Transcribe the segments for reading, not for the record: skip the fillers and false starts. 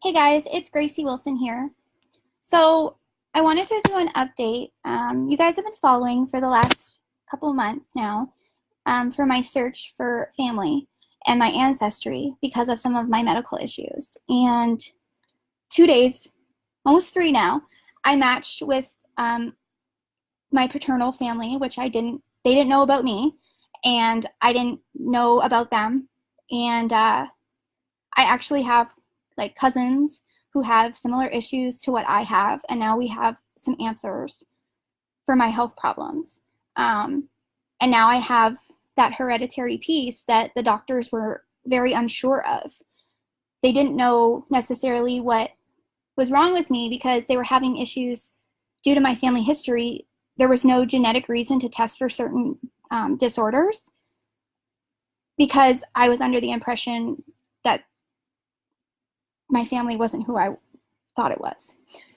Hey guys, it's Gracie Wilson here. So I wanted to do an update. You guys have been following for the last couple months now for my search for family and my ancestry because of some of my medical issues. And 2 days, almost three now, I matched with my paternal family, which they didn't know about me, and I didn't know about them. And I actually have like cousins who have similar issues to what I have, and now we have some answers for my health problems. And now I have that hereditary piece that the doctors were very unsure of. They didn't know necessarily what was wrong with me because they were having issues due to my family history. There was no genetic reason to test for certain disorders because I was under the impression that my family wasn't who I thought it was.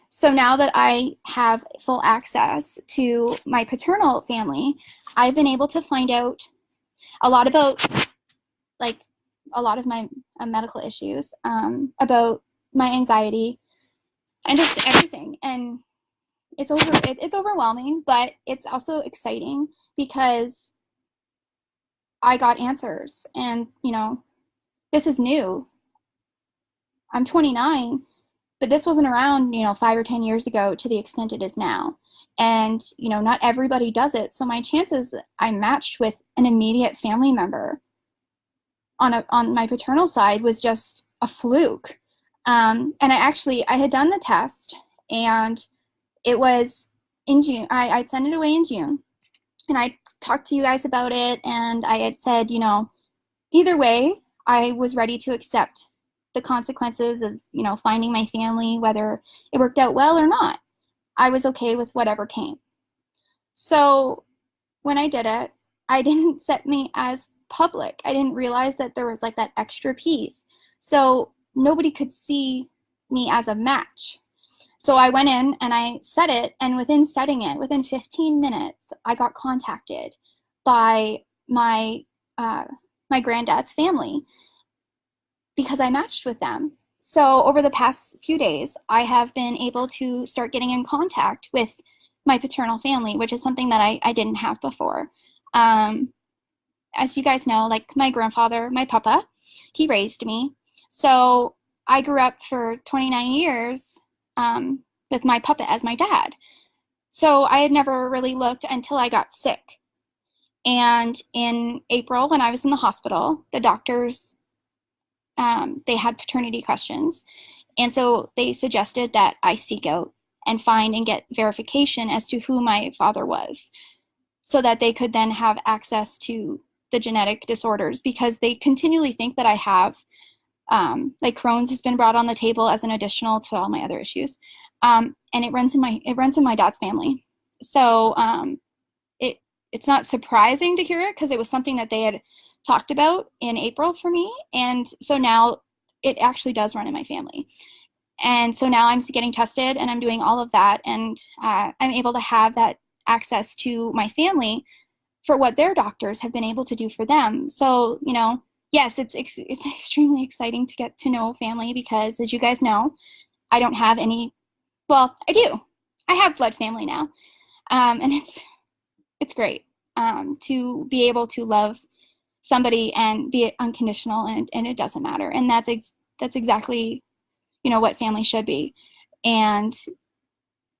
So now that I have full access to my paternal family, I've been able to find out a lot about like a lot of my medical issues, about my anxiety and just everything. And it's overwhelming, but it's also exciting because I got answers. And this is new. I'm 29, but this wasn't around 5 or 10 years ago to the extent it is now. And not everybody does it. So my chances I matched with an immediate family member on my paternal side was just a fluke. And I had done the test, and it was in June. I'd sent it away in June, and I talked to you guys about it, and I had said, either way, I was ready to accept the consequences of, finding my family, whether it worked out well or not. I was okay with whatever came. So when I did it, I didn't set me as public. I didn't realize that there was like that extra piece. So nobody could see me as a match. So I went in and I set it, and within setting it, within 15 minutes, I got contacted by my granddad's family because I matched with them. So over the past few days, I have been able to start getting in contact with my paternal family, which is something that I didn't have before. As you guys know, like my grandfather, my papa, he raised me. So I grew up for 29 years with my papa as my dad. So I had never really looked until I got sick. And in April, when I was in the hospital, the doctors, they had paternity questions. And so they suggested that I seek out and find and get verification as to who my father was, so that they could then have access to the genetic disorders, because they continually think that I have, like Crohn's has been brought on the table as an additional to all my other issues. And it runs in my dad's family. So it's not surprising to hear it, because it was something that they had talked about in April for me. And so now it actually does run in my family. And so now I'm getting tested and I'm doing all of that. And I'm able to have that access to my family for what their doctors have been able to do for them. So, yes, it's extremely exciting to get to know family, because as you guys know, I don't have any, well, I do. I have blood family now. And it's great to be able to love somebody and be unconditional, and it doesn't matter. And that's exactly, what family should be. And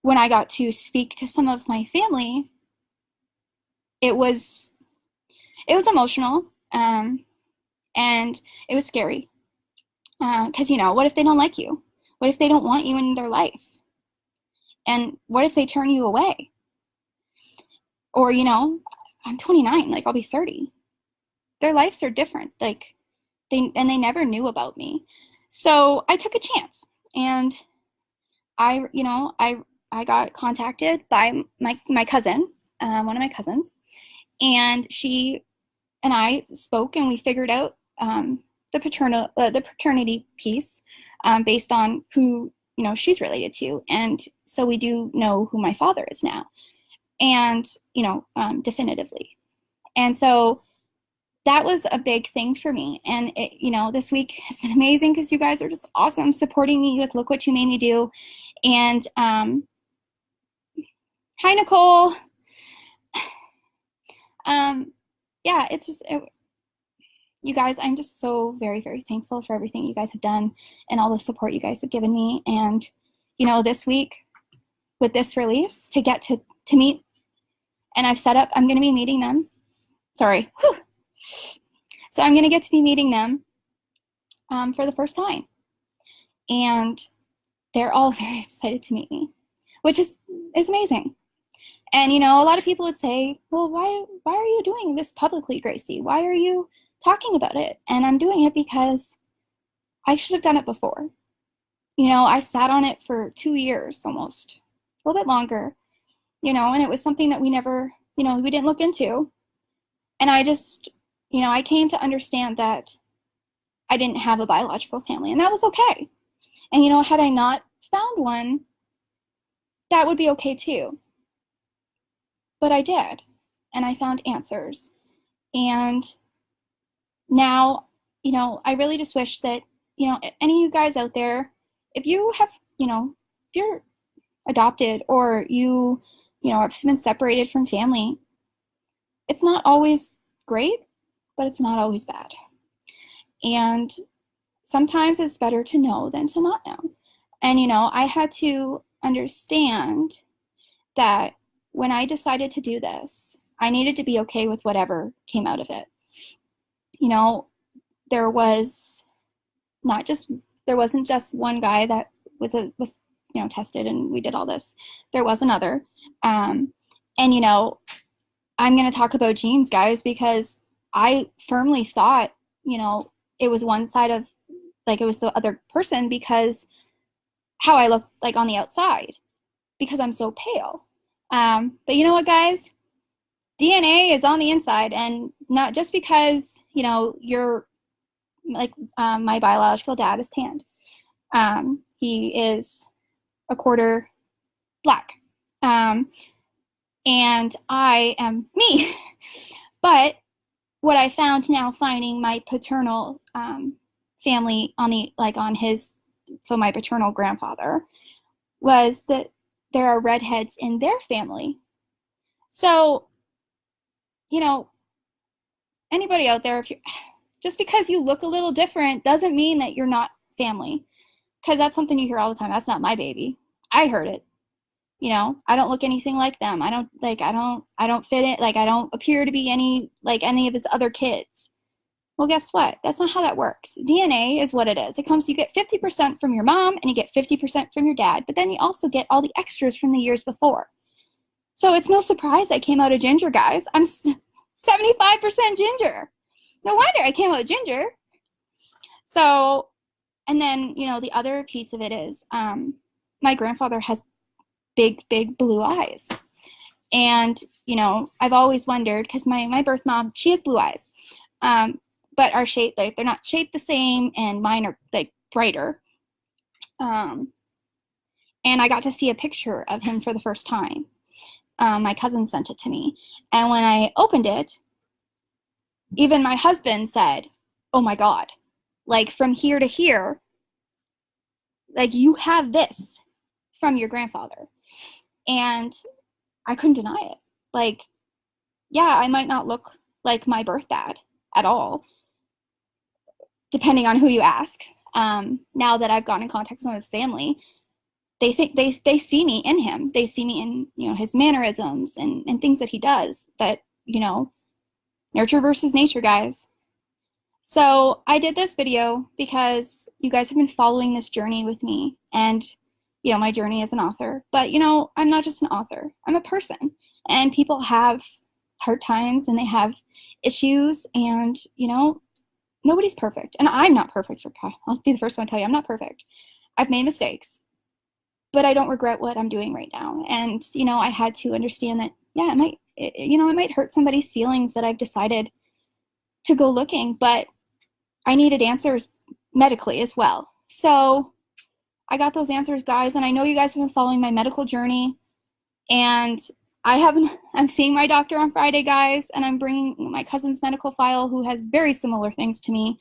when I got to speak to some of my family, it was emotional, and it was scary, because what if they don't like you? What if they don't want you in their life? And what if they turn you away? Or I'm 29, like I'll be 30. Their lives are different, like they never knew about me. So I took a chance, and I got contacted by my cousin, one of my cousins, and she and I spoke, and we figured out the paternity piece, based on who she's related to. And so we do know who my father is now, and definitively. And so that was a big thing for me. And it, this week has been amazing because you guys are just awesome, supporting me with Look What You Made Me Do. And hi, Nicole. Yeah, it's just, you guys, I'm just so very, very thankful for everything you guys have done and all the support you guys have given me. And, this week with this release, to get to meet, and I've set up, I'm going to be meeting them. Sorry. Whew. So I'm going to get to be meeting them for the first time. And they're all very excited to meet me, which is amazing. And, a lot of people would say, well, why are you doing this publicly, Gracie? Why are you talking about it? And I'm doing it because I should have done it before. I sat on it for 2 years almost, a little bit longer, and it was something that we never, we didn't look into. And I just, I came to understand that I didn't have a biological family, and that was okay. And, had I not found one, that would be okay too. But I did, and I found answers. And now, I really just wish that, any of you guys out there, if you have, if you're adopted or you have been separated from family, it's not always great, but it's not always bad. And sometimes it's better to know than to not know. And, I had to understand that when I decided to do this, I needed to be okay with whatever came out of it. There wasn't just one guy that was tested and we did all this. There was another. And, I'm going to talk about genes, guys, because I firmly thought, it was one side of, it was the other person because how I look like on the outside, because I'm so pale. But you know what, guys? DNA is on the inside, and not just because, you're like, my biological dad is tanned. He is a quarter black. And I am me. But what I found now, finding my paternal family my paternal grandfather, was that there are redheads in their family. So, anybody out there, just because you look a little different doesn't mean that you're not family, because that's something you hear all the time. That's not my baby. I heard it. I don't look anything like them. I don't fit in. I don't appear to be any of his other kids. Well, guess what? That's not how that works. DNA is what it is. You get 50% from your mom and you get 50% from your dad, but then you also get all the extras from the years before. So it's no surprise I came out a ginger, guys. I'm 75% ginger. No wonder I came out ginger. So, and then, the other piece of it is, my grandfather has big, big blue eyes. And, I've always wondered, because my birth mom, she has blue eyes, but are shaped, they're not shaped the same, and mine are brighter. And I got to see a picture of him for the first time. My cousin sent it to me. And when I opened it, even my husband said, oh my God, from here to here, you have this from your grandfather. And I couldn't deny it. Yeah, I might not look like my birth dad at all, depending on who you ask. Now that I've gotten in contact with his family, they think they see me in him. They see me in, his mannerisms and things that he does. But, nurture versus nature, guys. So I did this video because you guys have been following this journey with me, and my journey as an author. But I'm not just an author. I'm a person, and people have hard times and they have issues, and nobody's perfect, and I'm not perfect. I'll be the first one to tell you I'm not perfect. I've made mistakes, but I don't regret what I'm doing right now. And I had to understand that, yeah, it might hurt somebody's feelings that I've decided to go looking, but I needed answers medically as well. So I got those answers, guys, and I know you guys have been following my medical journey, and I'm seeing my doctor on Friday, guys, and I'm bringing my cousin's medical file who has very similar things to me.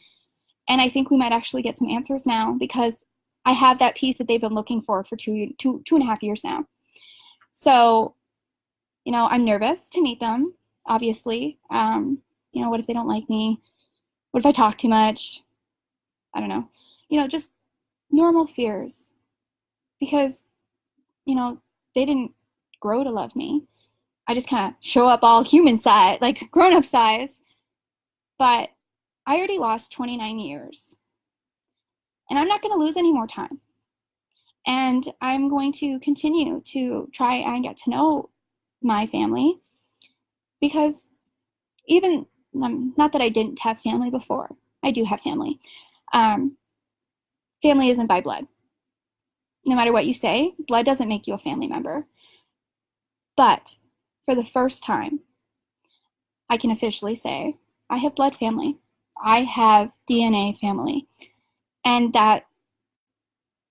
And I think we might actually get some answers now because I have that piece that they've been looking for two and a half years now. So, I'm nervous to meet them, obviously. What if they don't like me? What if I talk too much? I don't know. Just normal fears. Because, they didn't grow to love me. I just kind of show up all human size, like grown-up size. But I already lost 29 years. And I'm not going to lose any more time. And I'm going to continue to try and get to know my family. Because even, not that I didn't have family before. I do have family. Family isn't by blood. No matter what you say, blood doesn't make you a family member. But for the first time, I can officially say I have blood family. I have DNA family. And that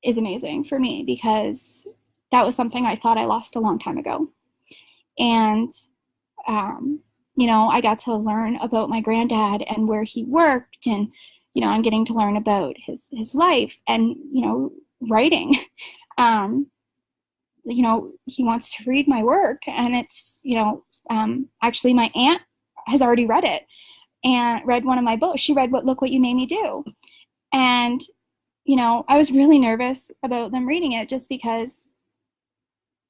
is amazing for me because that was something I thought I lost a long time ago. And, I got to learn about my granddad and where he worked. And, I'm getting to learn about his life and, writing. He wants to read my work, and it's, actually my aunt has already read it and read one of my books. She read Look What You Made Me Do. And, I was really nervous about them reading it just because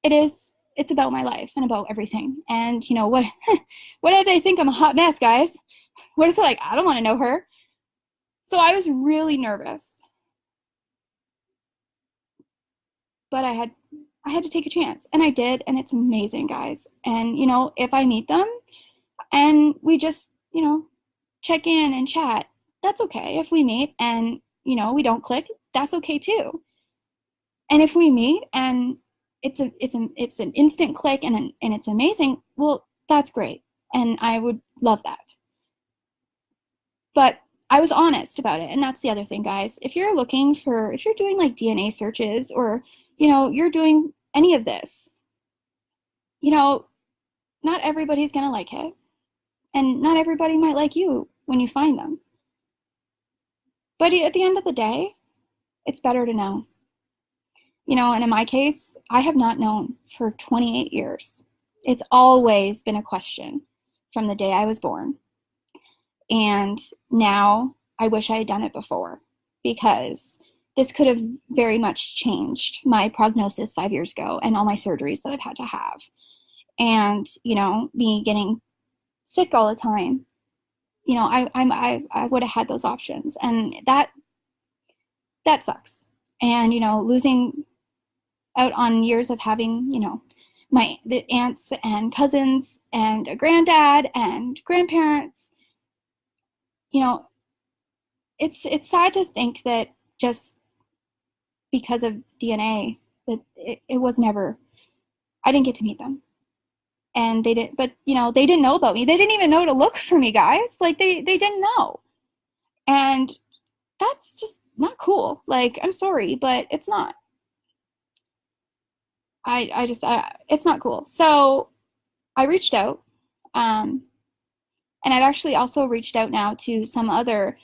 it's about my life and about everything. And, what if they think I'm a hot mess, guys? What if they're like, I don't want to know her? So I was really nervous. But I had to take a chance, and I did, and it's amazing, guys. And, if I meet them and we just, check in and chat, that's okay. If we meet and, we don't click, that's okay too. And if we meet and it's an instant click and it's amazing, well, that's great. And I would love that. But I was honest about it. And that's the other thing, guys. If you're doing like DNA searches or, you're doing any of this, not everybody's going to like it. And not everybody might like you when you find them. But at the end of the day, it's better to know. And in my case, I have not known for 28 years. It's always been a question from the day I was born. And now I wish I had done it before, because this could have very much changed my prognosis 5 years ago and all my surgeries that I've had to have. And, me getting sick all the time, I would have had those options, and that sucks. And, losing out on years of having, the aunts and cousins and a granddad and grandparents, it's sad to think that just because of DNA that it was never, I didn't get to meet them. And they didn't, but they didn't know about me. They didn't even know to look for me, guys. Like they didn't know. And that's just not cool. Like, I'm sorry, but it's not. It's not cool. So I reached out, and I've actually also reached out now to some other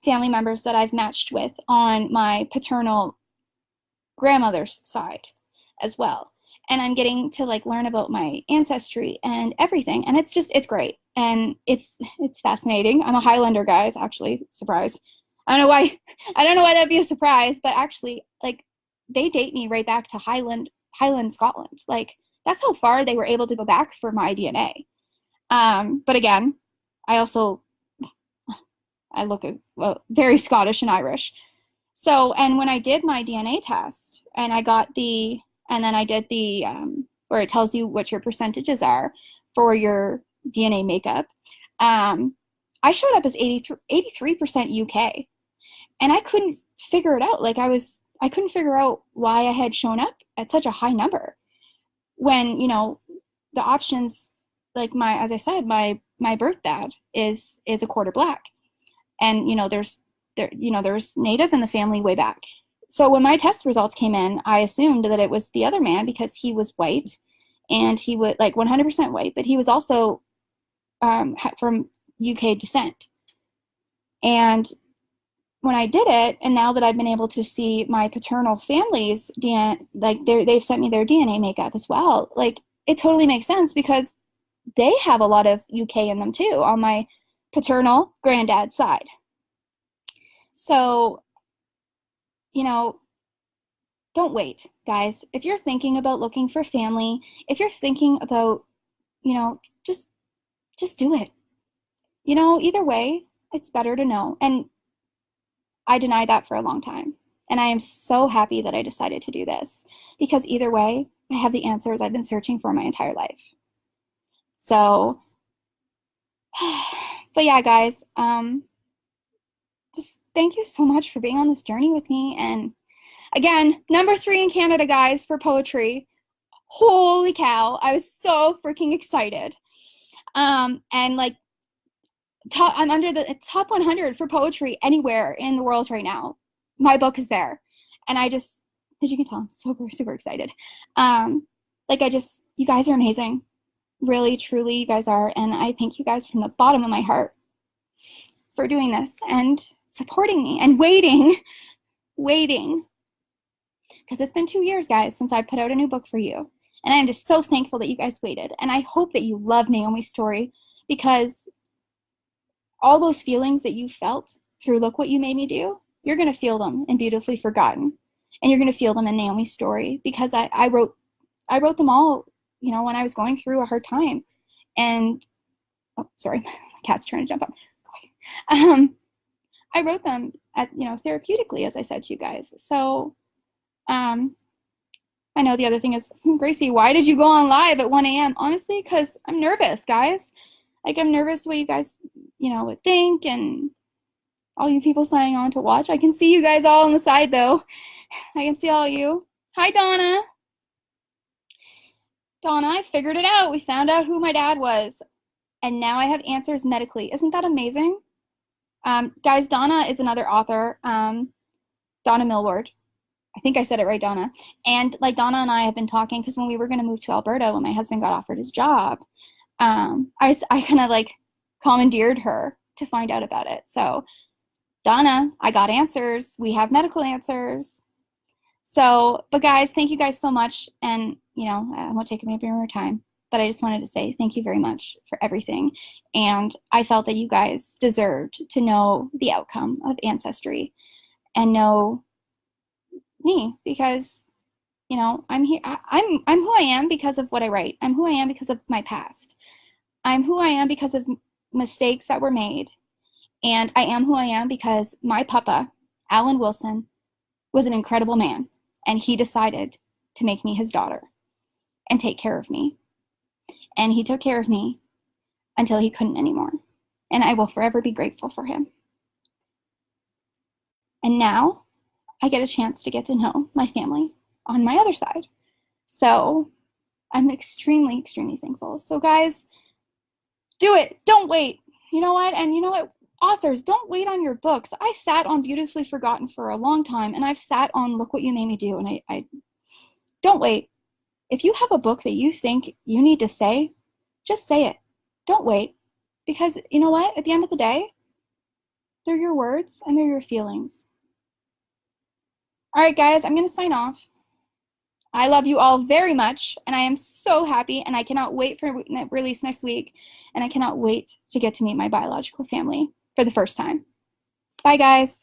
family members that I've matched with on my paternal grandmother's side as well. And I'm getting to learn about my ancestry and everything. And it's great. And it's fascinating. I'm a Highlander, guys, actually. Surprise. I don't know why that'd be a surprise, but actually, they date me right back to Highland, Scotland. That's how far they were able to go back for my DNA. But again, I look very Scottish and Irish. So, and when I did my DNA test and I did the, where it tells you what your percentages are for your DNA makeup, I showed up as 83% UK. And I couldn't figure it out. I couldn't figure out why I had shown up at such a high number when, the options, as I said, my birth dad is a quarter black. And, there's Native in the family way back. So when my test results came in, I assumed that it was the other man because he was white and he was like 100% white, but he was also from UK descent. And when I did it, and now that I've been able to see my paternal family's DNA, like they've sent me their DNA makeup as well, like it totally makes sense because they have a lot of UK in them too on my paternal granddad's side. So, don't wait, guys. If you're thinking about looking for family, if you're thinking about, just do it. Either way, it's better to know. And I denied that for a long time. And I am so happy that I decided to do this because either way, I have the answers I've been searching for my entire life. So, but yeah, guys, just thank you so much for being on this journey with me. And again, number 3 in Canada, guys, for poetry. Holy cow. I was so freaking excited. And like, I'm under the top 100 for poetry anywhere in the world right now. My book is there. And I just, as you can tell, I'm super, super excited. You guys are amazing. Really, truly, you guys are. And I thank you guys from the bottom of my heart for doing this and supporting me and waiting. Because it's been 2 years, guys, since I put out a new book for you. And I am just so thankful that you guys waited. And I hope that you love Naomi's story because all those feelings that you felt through Look What You Made Me Do, you're going to feel them in Beautifully Forgotten. And you're going to feel them in Naomi's story because I wrote them all, when I was going through a hard time. And, oh, sorry, my cat's trying to jump up. I wrote them therapeutically, as I said to you guys. So, I know the other thing is, Gracie, why did you go on live at 1 a.m.? Honestly, because I'm nervous, guys. Like, I'm nervous what you guys, would think, and all you people signing on to watch. I can see you guys all on the side, though. I can see all of you. Hi, Donna. Donna, I figured it out. We found out who my dad was, and now I have answers medically. Isn't that amazing? Guys, Donna is another author, Donna Millward. I think I said it right, Donna. And like Donna and I have been talking because when we were going to move to Alberta, when my husband got offered his job, I kind of like commandeered her to find out about it. So Donna, I got answers. We have medical answers. So, but guys, thank you guys so much. And, I won't take any more time, but I just wanted to say thank you very much for everything. And I felt that you guys deserved to know the outcome of Ancestry and know me because, I'm here. I'm who I am because of what I write. I'm who I am because of my past. I'm who I am because of mistakes that were made. And I am who I am because my papa, Alan Wilson, was an incredible man. And he decided to make me his daughter and take care of me. And he took care of me until he couldn't anymore. And I will forever be grateful for him. And now I get a chance to get to know my family on my other side. So I'm extremely, extremely thankful. So guys, do it. Don't wait. You know what? And you know what? Authors, don't wait on your books. I sat on Beautifully Forgotten for a long time, and I've sat on Look What You Made Me Do, and I don't wait. If you have a book that you think you need to say, just say it. Don't wait. Because you know what? At the end of the day, they're your words and they're your feelings. All right, guys, I'm going to sign off. I love you all very much, and I am so happy, and I cannot wait for release next week, and I cannot wait to get to meet my biological family for the first time. Bye, guys.